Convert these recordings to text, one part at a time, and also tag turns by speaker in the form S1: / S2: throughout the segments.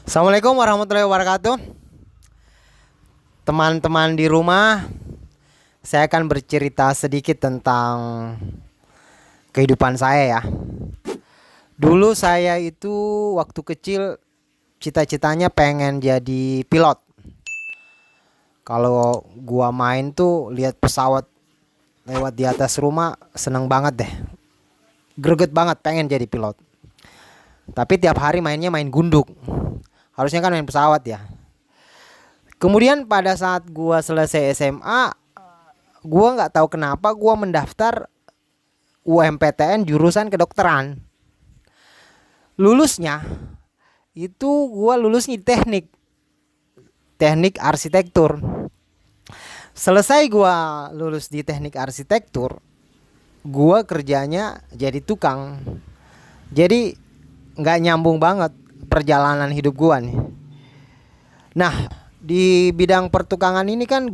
S1: Assalamualaikum warahmatullahi wabarakatuh. Teman-teman di rumah, saya akan bercerita sedikit tentang kehidupan saya ya. Dulu saya itu waktu kecil cita-citanya pengen jadi pilot. Kalau gua main tuh lihat pesawat lewat di atas rumah seneng banget deh. Greget banget pengen jadi pilot. Tapi tiap hari mainnya main gunduk. Harusnya kan main pesawat ya. Kemudian pada saat gua selesai SMA, gua nggak tahu kenapa gua mendaftar UMPTN jurusan kedokteran. Lulusnya itu gua lulusnya di teknik arsitektur. Selesai gua lulus di teknik arsitektur, gua kerjanya jadi tukang. Jadi nggak nyambung banget perjalanan hidup gua nih. Nah, di bidang pertukangan ini kan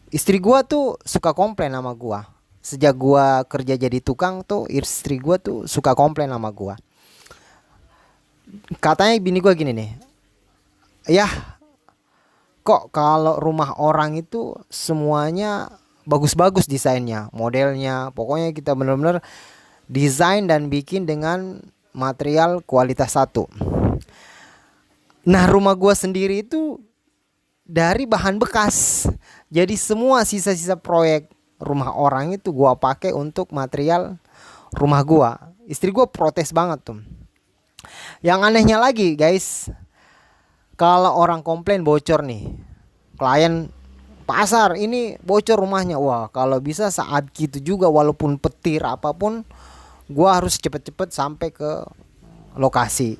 S1: istri gua tuh suka komplain sama gua. Sejak gua kerja jadi tukang tuh istri gua tuh suka komplain sama gua. Katanya bini gua gini nih. "Yah, kok kalau rumah orang itu semuanya bagus-bagus desainnya, modelnya. Pokoknya kita benar-benar desain dan bikin dengan material kualitas satu." Nah, rumah gua sendiri itu dari bahan bekas. Jadi semua sisa-sisa proyek rumah orang itu gua pakai untuk material rumah gua. Istri gua protes banget tuh. Yang anehnya lagi, guys, kalau orang komplain bocor nih, klien pasar ini bocor rumahnya, wah kalau bisa saat gitu juga walaupun petir apapun, gua harus cepet-cepet sampai ke lokasi.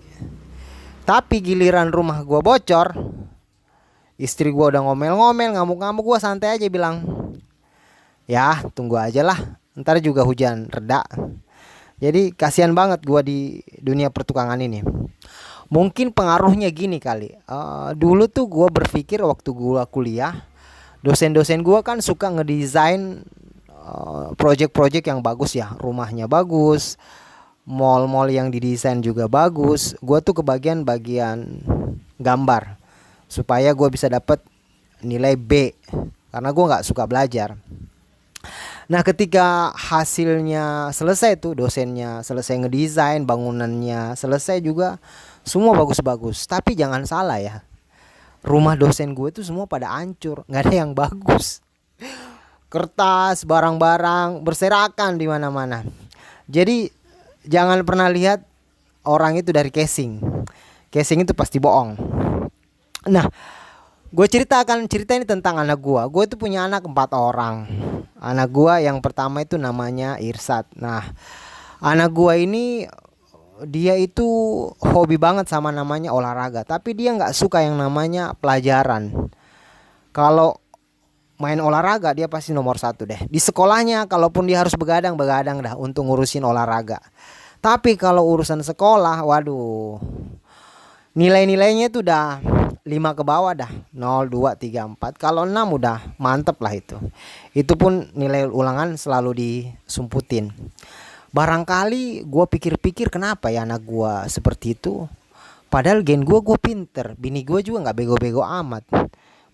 S1: Tapi giliran rumah gua bocor, istri gua udah ngomel-ngomel, ngamuk-ngamuk, gua santai aja bilang, "Ya, tunggu aja lah, ntar juga hujan reda." Jadi kasihan banget gua di dunia pertukangan ini. Mungkin pengaruhnya gini kali. Dulu tuh gua berpikir waktu gua kuliah, dosen-dosen gua kan suka ngedesain project-project yang bagus ya, rumahnya bagus, mall-mall yang didesain juga bagus. Gua tuh kebagian bagian gambar supaya gua bisa dapat nilai B karena gua nggak suka belajar. Nah, ketika hasilnya selesai tuh, dosennya selesai ngedesain, bangunannya selesai juga, semua bagus-bagus. Tapi jangan salah ya, rumah dosen gue tuh semua pada hancur, nggak ada yang bagus. Kertas, barang-barang berserakan di mana-mana. Jadi jangan pernah lihat orang itu dari casing. Casing itu pasti bohong. Nah, gue cerita ini tentang anak gue. Gue itu punya anak 4 orang. Anak gue yang pertama itu namanya Irsat. Nah, anak gue ini dia itu hobi banget sama namanya olahraga. Tapi dia nggak suka yang namanya pelajaran. Kalau main olahraga dia pasti nomor 1 deh. Di sekolahnya kalaupun dia harus begadang dah untuk ngurusin olahraga. Tapi kalau urusan sekolah, waduh, nilai-nilainya itu udah 5 ke bawah dah, 0, 2, 3, 4. Kalau 6 udah mantep lah itu. Itu pun nilai ulangan selalu disumputin. Barangkali gue pikir-pikir kenapa ya anak gue seperti itu. Padahal gen gue pinter, bini gue juga gak bego-bego amat.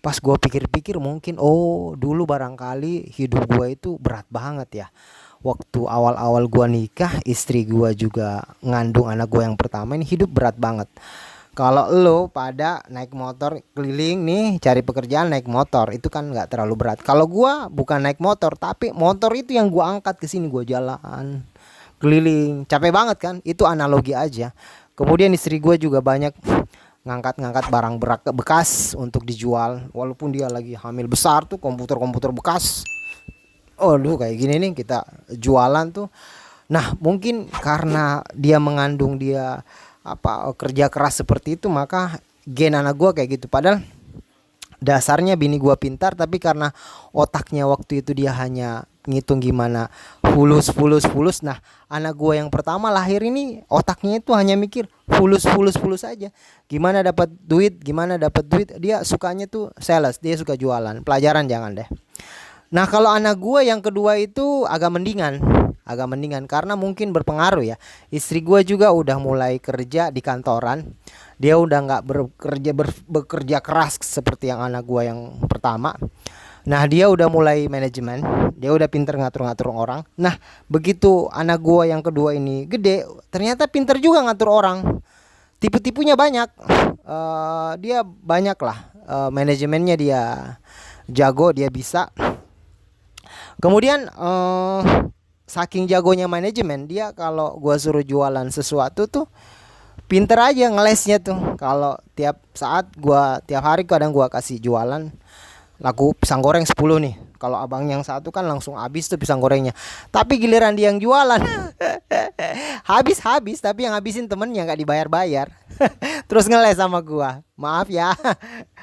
S1: Pas gue pikir-pikir mungkin dulu barangkali hidup gue itu berat banget ya. Waktu awal-awal gue nikah, istri gue juga ngandung anak gue yang pertama, ini hidup berat banget. Kalau lo pada naik motor keliling nih cari pekerjaan naik motor, itu kan nggak terlalu berat. Kalau gua bukan naik motor, tapi motor itu yang gua angkat ke sini, gua jalan keliling, capek banget kan? Itu analogi aja. Kemudian istri gua juga banyak ngangkat-ngangkat barang bekas untuk dijual, walaupun dia lagi hamil besar tuh, komputer bekas. Kayak gini nih kita jualan tuh. Nah, mungkin karena dia mengandung dia kerja keras seperti itu, maka gen anak gua kayak gitu. Padahal dasarnya bini gua pintar, tapi karena otaknya waktu itu dia hanya ngitung gimana fulus. Nah, anak gua yang pertama lahir ini otaknya itu hanya mikir fulus aja. Gimana dapat duit. Dia sukanya tuh sales, dia suka jualan. Pelajaran jangan deh. Nah, kalau anak gua yang kedua itu agak mendingan. agak mendingan karena mungkin berpengaruh ya. Istri gue juga udah mulai kerja di kantoran. Dia udah nggak bekerja keras seperti yang anak gue yang pertama. Nah dia udah mulai manajemen, dia udah pinter ngatur-ngatur orang. Nah begitu anak gua yang kedua ini gede, ternyata pinter juga ngatur orang. Tipu-tipunya banyak. Dia banyak lah, manajemennya dia jago, dia bisa. Kemudian saking jagonya manajemen, dia kalau gua suruh jualan sesuatu tuh pinter aja ngelesnya tuh. Kalau tiap saat tiap hari kadang gua kasih jualan laku pisang goreng 10 nih. Kalau abang yang satu kan langsung habis tuh pisang gorengnya. Tapi giliran dia yang jualan habis tapi yang habisin temennya nggak dibayar-bayar. Terus ngeles sama gua. Maaf ya,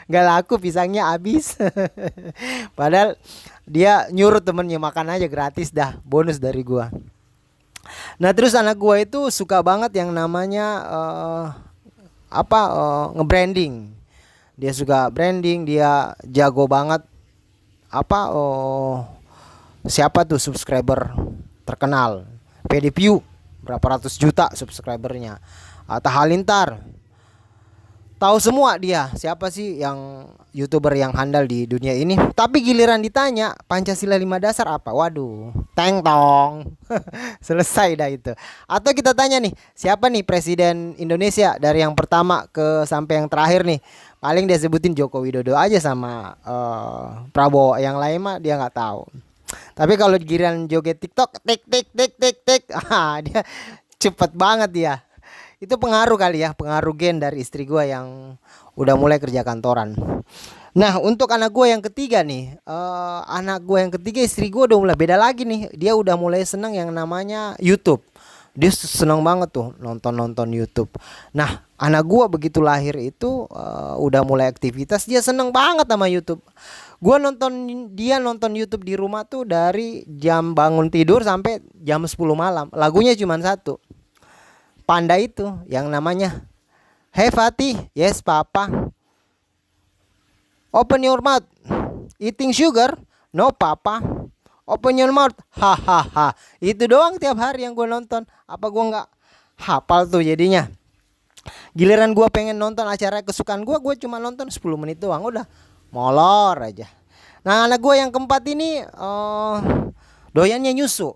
S1: nggak laku pisangnya habis. Padahal dia nyuruh temennya makan aja gratis dah, bonus dari gua. Nah terus anak gua itu suka banget yang namanya nge-branding. Dia suka branding, dia jago banget. Siapa tuh subscriber terkenal? PDView berapa ratus juta subscribernya. Atta Halilintar. Tahu semua dia siapa sih yang YouTuber yang handal di dunia ini. Tapi giliran ditanya Pancasila 5 dasar apa? Waduh, teng tong. Selesai dah itu. Atau kita tanya nih, siapa nih presiden Indonesia dari yang pertama ke sampai yang terakhir nih? Paling dia sebutin Joko Widodo aja sama Prabowo. Yang lain mah dia nggak tahu. Tapi kalau giliran joget TikTok, tik tik tik tik tik, dia cepet banget dia. Itu pengaruh kali ya, pengaruh gen dari istri gue yang udah mulai kerja kantoran. Nah untuk anak gue yang ketiga nih, istri gue udah mulai beda lagi nih. Dia udah mulai seneng yang namanya YouTube. Dia seneng banget tuh nonton YouTube. Nah anak gue begitu lahir itu udah mulai aktivitas, dia seneng banget sama YouTube. Gue nonton YouTube di rumah tuh dari jam bangun tidur sampai jam 10 malam. Lagunya cuma satu, Panda itu yang namanya Hey Fatih, yes papa, open your mouth, eating sugar, no papa, open your mouth, hahaha. Itu doang tiap hari yang gue nonton. Apa gue nggak hafal tuh jadinya. Giliran gue pengen nonton acara kesukaan gue cuma nonton 10 menit doang, udah molor aja. Nah anak gue yang keempat ini doyannya nyusu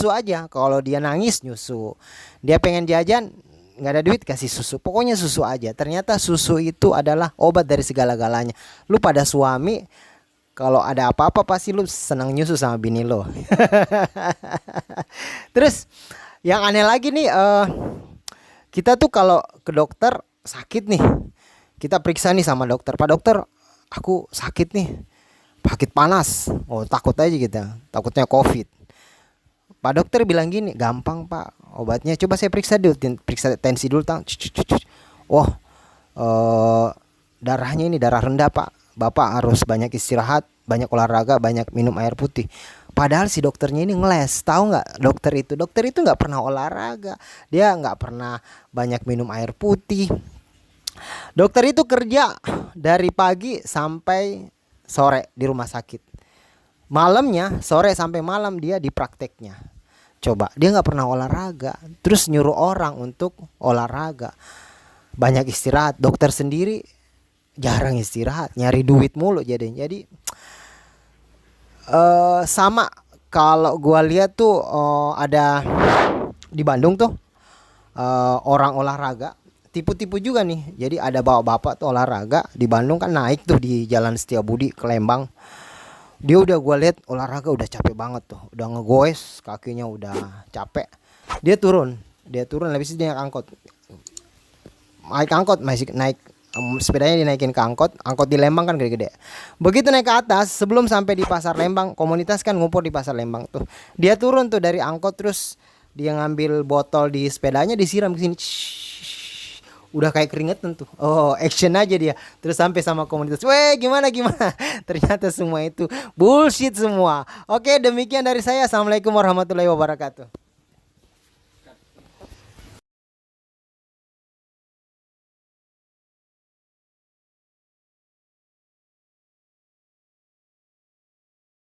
S1: aja. Kalau dia nangis nyusu, dia pengen jajan nggak ada duit kasih susu, pokoknya susu aja. Ternyata susu itu adalah obat dari segala-galanya. Lu pada suami kalau ada apa-apa pasti lu senang nyusu sama bini lo. Terus yang aneh lagi nih, kita tuh kalau ke dokter sakit nih, kita periksa nih sama dokter. Pak dokter, aku sakit nih, sakit panas. Oh takut aja kita, takutnya COVID. Pak dokter bilang gini, gampang pak obatnya. Coba saya periksa dulu, periksa tensi dulu. Oh darahnya ini darah rendah pak. Bapak harus banyak istirahat, banyak olahraga, banyak minum air putih. Padahal si dokternya ini ngeles. Tahu nggak dokter itu nggak pernah olahraga, dia nggak pernah banyak minum air putih. Dokter itu kerja dari pagi sampai sore di rumah sakit. Malamnya sore sampai malam dia di prakteknya. Coba dia nggak pernah olahraga, terus nyuruh orang untuk olahraga. Banyak istirahat. Dokter sendiri jarang istirahat, nyari duit mulu jadi sama kalau gua lihat tuh ada di Bandung tuh orang olahraga tipu-tipu juga nih. Jadi ada bapak tuh olahraga di Bandung kan, naik tuh di Jalan Setiabudi ke Lembang. Dia udah gua lihat olahraga udah capek banget tuh, udah ngegoes kakinya udah capek. Dia turun habis itu dia naik angkot masih naik sepedanya dinaikin ke angkot di Lembang kan gede-gede. Begitu naik ke atas, sebelum sampai di Pasar Lembang, komunitas kan ngumpul di Pasar Lembang tuh. Dia turun tuh dari angkot, terus dia ngambil botol di sepedanya, disiram ke sini. Udah kayak keringetan tuh. Oh, action aja dia. Terus sampai sama komunitas, "Weh, gimana?" Ternyata semua itu bullshit semua. Oke, demikian dari saya. Assalamualaikum warahmatullahi wabarakatuh.